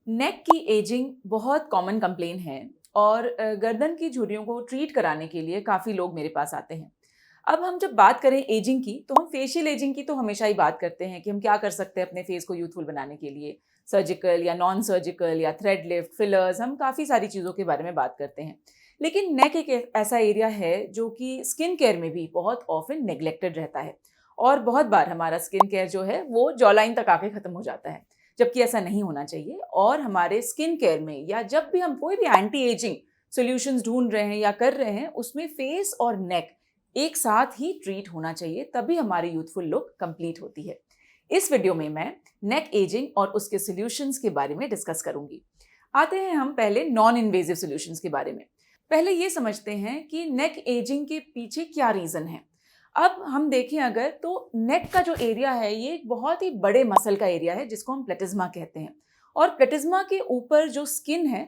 नेक की एजिंग बहुत common complain है और गर्दन की झुर्रियों को ट्रीट कराने के लिए काफ़ी लोग मेरे पास आते हैं। अब हम जब बात करें एजिंग की तो हम फेशियल एजिंग की तो हमेशा ही बात करते हैं कि हम क्या कर सकते हैं अपने फेस को यूथफुल बनाने के लिए। सर्जिकल या नॉन सर्जिकल या थ्रेड लिफ्ट, फिलर्स, हम काफ़ी सारी चीज़ों के बारे में बात करते हैं। लेकिन नेक एक ऐसा एरिया है जो कि स्किन केयर में भी बहुत ऑफन नेग्लेक्टेड रहता है और बहुत बार हमारा स्किन केयर जो है वो जॉलाइन तक आके ख़त्म हो जाता है, जबकि ऐसा नहीं होना चाहिए। और हमारे स्किन केयर में या जब भी हम कोई भी एंटी एजिंग सॉल्यूशंस ढूंढ रहे हैं या कर रहे हैं, उसमें फेस और नेक एक साथ ही ट्रीट होना चाहिए, तभी हमारी यूथफुल लुक कंप्लीट होती है। इस वीडियो में मैं नेक एजिंग और उसके सॉल्यूशंस के बारे में डिस्कस करूंगी। आते हैं हम पहले नॉन इन्वेजिव सॉल्यूशंस के बारे में। पहले ये समझते हैं कि नेक एजिंग के पीछे क्या रीजन है। अब हम देखें अगर तो नेक का जो एरिया है ये एक बहुत ही बड़े मसल का एरिया है जिसको हम प्लेटिज्मा कहते हैं। और प्लेटिज्मा के ऊपर जो स्किन है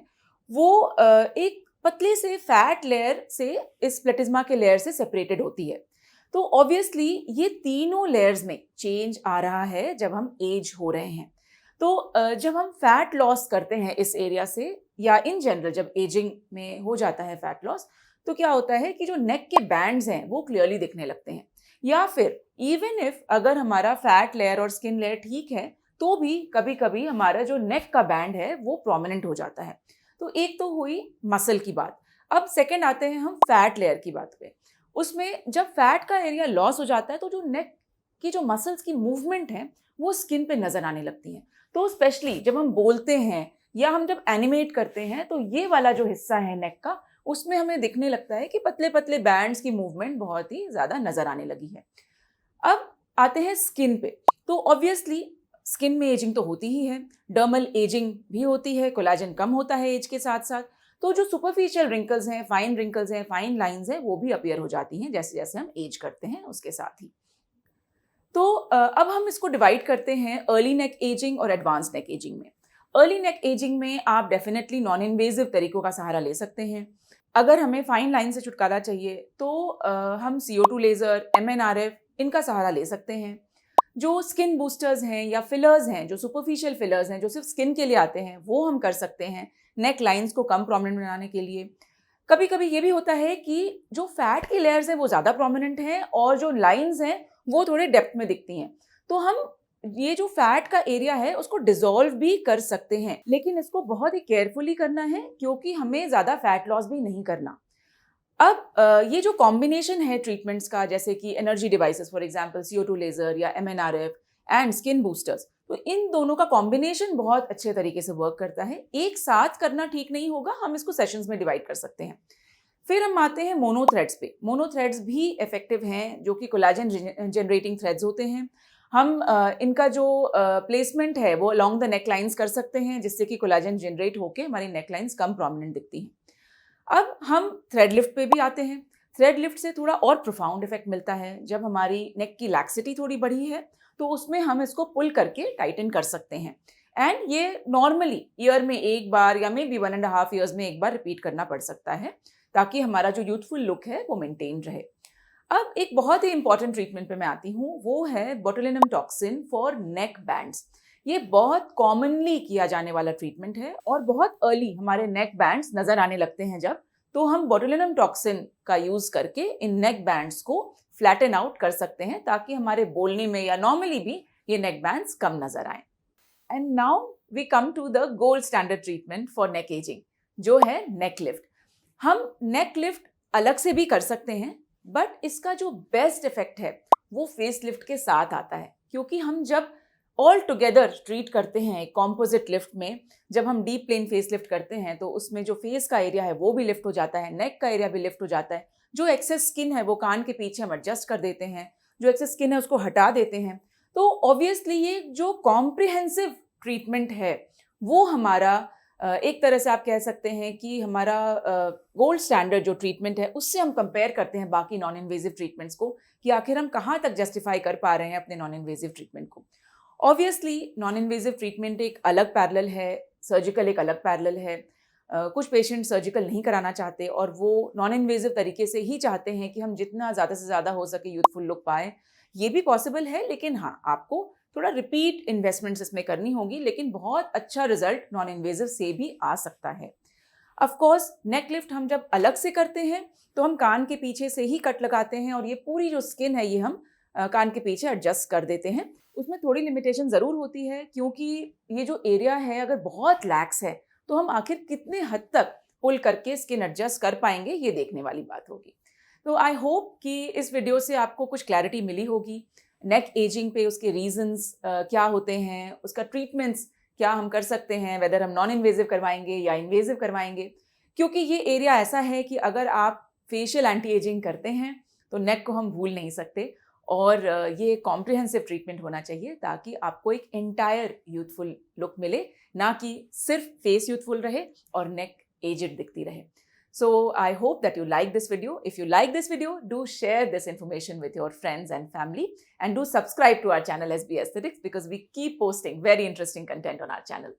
वो एक पतले से फैट लेयर से इस प्लेटिज्मा के लेयर से सेपरेटेड होती है। तो ऑब्वियसली ये तीनों लेयर्स में चेंज आ रहा है जब हम एज हो रहे हैं। तो जब हम फैट लॉस करते हैं इस एरिया से या इन जनरल जब एजिंग में हो जाता है फैट लॉस, तो क्या होता है कि जो नेक के बैंड्स हैं वो क्लियरली दिखने लगते हैं। या फिर इवन इफ अगर हमारा फैट लेयर और स्किन लेयर ठीक है तो भी कभी कभी हमारा जो नेक का बैंड है वो प्रोमिनेंट हो जाता है। तो एक तो हुई मसल की बात। अब सेकंड आते हैं हम फैट लेयर की बात पे। उसमें जब फैट का एरिया लॉस हो जाता है तो जो नेक की जो मसल्स की मूवमेंट है वो स्किन पे नजर आने लगती हैं। तो स्पेशली जब हम बोलते हैं या हम जब एनिमेट करते हैं तो ये वाला जो हिस्सा है नेक का, उसमें हमें दिखने लगता है कि पतले पतले बैंड्स की मूवमेंट बहुत ही ज़्यादा नज़र आने लगी है। अब आते हैं स्किन पे। तो ऑब्वियसली स्किन में एजिंग तो होती ही है, डर्मल एजिंग भी होती है, कोलाजन कम होता है एज के साथ साथ। तो जो सुपरफिशियल रिंकल्स हैं, फाइन लाइंस हैं, वो भी अपीयर हो जाती हैं जैसे जैसे हम एज करते हैं उसके साथ ही। तो अब हम इसको डिवाइड करते हैं अर्ली नेक एजिंग और एडवांस नेक एजिंग में। अर्ली नेक एजिंग में आप डेफिनेटली नॉन इन्वेजिव तरीकों का सहारा ले सकते हैं। अगर हमें फाइन लाइन से छुटकारा चाहिए तो हम CO2 लेज़र, MNRF इनका सहारा ले सकते हैं। जो स्किन बूस्टर्स हैं या फिलर्स हैं, जो सुपरफिशियल फिलर्स हैं जो सिर्फ स्किन के लिए आते हैं, वो हम कर सकते हैं नेक लाइंस को कम प्रोमिनेंट बनाने के लिए। कभी कभी ये भी होता है कि जो फैट की लेयर्स हैं वो ज़्यादा प्रोमिनेंट हैं और जो लाइंस हैं वो थोड़े डेप्थ में दिखती हैं। तो हम ये जो फैट का एरिया है उसको डिसॉल्व भी कर सकते हैं, लेकिन इसको बहुत ही केयरफुली करना है क्योंकि हमें ज़्यादा फैट लॉस भी नहीं करना। अब ये जो कॉम्बिनेशन है ट्रीटमेंट्स का, जैसे कि energy devices for example CO2 laser या MNRF एंड स्किन बूस्टर्स, तो इन दोनों का कॉम्बिनेशन बहुत अच्छे तरीके से वर्क करता है। एक साथ करना ठीक नहीं होगा, हम इसको सेशंस में डिवाइड कर सकते हैं। फिर हम आते हैं मोनो थ्रेड्स पे। मोनो थ्रेड्स भी इफेक्टिव हैं, जो कि कोलाजन जनरेटिंग थ्रेड्स होते हैं। हम इनका जो प्लेसमेंट है वो अलोंग द नेक लाइंस कर सकते हैं, जिससे कि कोलाजन जनरेट होकर हमारी नेक लाइंस कम प्रोमिनेंट दिखती हैं। अब हम थ्रेड लिफ्ट पे भी आते हैं। थ्रेड लिफ्ट से थोड़ा और प्रोफाउंड इफेक्ट मिलता है। जब हमारी नेक की लैक्सिटी थोड़ी बढ़ी है तो उसमें हम इसको पुल करके टाइटन कर सकते हैं। एंड ये नॉर्मली ईयर में एक बार या मे बी 1.5 ईयर्स में एक बार रिपीट करना पड़ सकता है, ताकि हमारा जो यूथफुल लुक है वो मेंटेन रहे। अब एक बहुत ही इंपॉर्टेंट ट्रीटमेंट पे मैं आती हूँ, वो है botulinum toxin for neck bands. ये बहुत कॉमनली किया जाने वाला ट्रीटमेंट है और बहुत अर्ली हमारे नेक बैंड्स नजर आने लगते हैं जब, तो हम बोटुलिनम टॉक्सिन का यूज करके इन नेक बैंड्स को फ्लैटन आउट कर सकते हैं, ताकि हमारे बोलने में या नॉर्मली भी ये नेक बैंड्स कम नजर आए। And now we come to the gold standard treatment for neck ageing, जो है नेक लिफ्ट। हम नेक लिफ्ट अलग से भी कर सकते हैं, बट इसका जो बेस्ट इफेक्ट है वो फेस लिफ्ट के साथ आता है, क्योंकि हम जब ऑल टुगेदर ट्रीट करते हैं कॉम्पोजिट लिफ्ट में, जब हम डीप प्लेन फेस लिफ्ट करते हैं तो उसमें जो फेस का एरिया है वो भी लिफ्ट हो जाता है, नेक का एरिया भी लिफ्ट हो जाता है। जो एक्सेस स्किन है वो कान के पीछे हम एडजस्ट कर देते हैं, जो एक्सेस स्किन है उसको हटा देते हैं। तो ऑब्वियसली ये जो कॉम्प्रिहेंसिव ट्रीटमेंट है वो हमारा एक तरह से आप कह सकते हैं कि हमारा गोल्ड स्टैंडर्ड जो ट्रीटमेंट है उससे हम कंपेयर करते हैं बाकी नॉन इन्वेजिव ट्रीटमेंट्स को, कि आखिर हम कहाँ तक जस्टिफाई कर पा रहे हैं अपने नॉन इन्वेजिव ट्रीटमेंट को। ऑब्वियसली नॉन इन्वेजिव ट्रीटमेंट एक अलग पैरेलल है, सर्जिकल एक अलग पैरेलल है। कुछ पेशेंट सर्जिकल नहीं कराना चाहते और वो नॉन इन्वेजिव तरीके से ही चाहते हैं कि हम जितना ज़्यादा से ज़्यादा हो सके यूथफुल लुक पाएँ। ये भी पॉसिबल है, लेकिन हाँ, आपको थोड़ा रिपीट इन्वेस्टमेंट्स इसमें करनी होगी, लेकिन बहुत अच्छा रिजल्ट नॉन इन्वेजिव से भी आ सकता है। ऑफ कोर्स नेक लिफ्ट हम जब अलग से करते हैं तो हम कान के पीछे से ही कट लगाते हैं और ये पूरी जो स्किन है ये हम कान के पीछे एडजस्ट कर देते हैं। उसमें थोड़ी लिमिटेशन ज़रूर होती है, क्योंकि ये जो एरिया है अगर बहुत लैक्स है तो हम आखिर कितने हद तक पुल करके स्किन एडजस्ट कर पाएंगे, ये देखने वाली बात होगी। तो आई होप कि इस वीडियो से आपको कुछ क्लैरिटी मिली होगी। नेक एजिंग पे उसके रीजंस क्या होते हैं, उसका ट्रीटमेंट्स क्या हम कर सकते हैं, वेदर हम नॉन इन्वेजिव करवाएंगे या इन्वेजिव करवाएंगे, क्योंकि ये एरिया ऐसा है कि अगर आप फेशियल एंटी एजिंग करते हैं तो नेक को हम भूल नहीं सकते। और ये कॉम्प्रिहेंसिव ट्रीटमेंट होना चाहिए ताकि आपको एक एंटायर यूथफुल लुक मिले, ना कि सिर्फ फेस यूथफुल रहे और नेक एजेड दिखती रहे। So I hope that you like this video. If you like this video, do share this information with your friends and family, and do subscribe to our channel SB Aesthetics, because we keep posting very interesting content on our channel.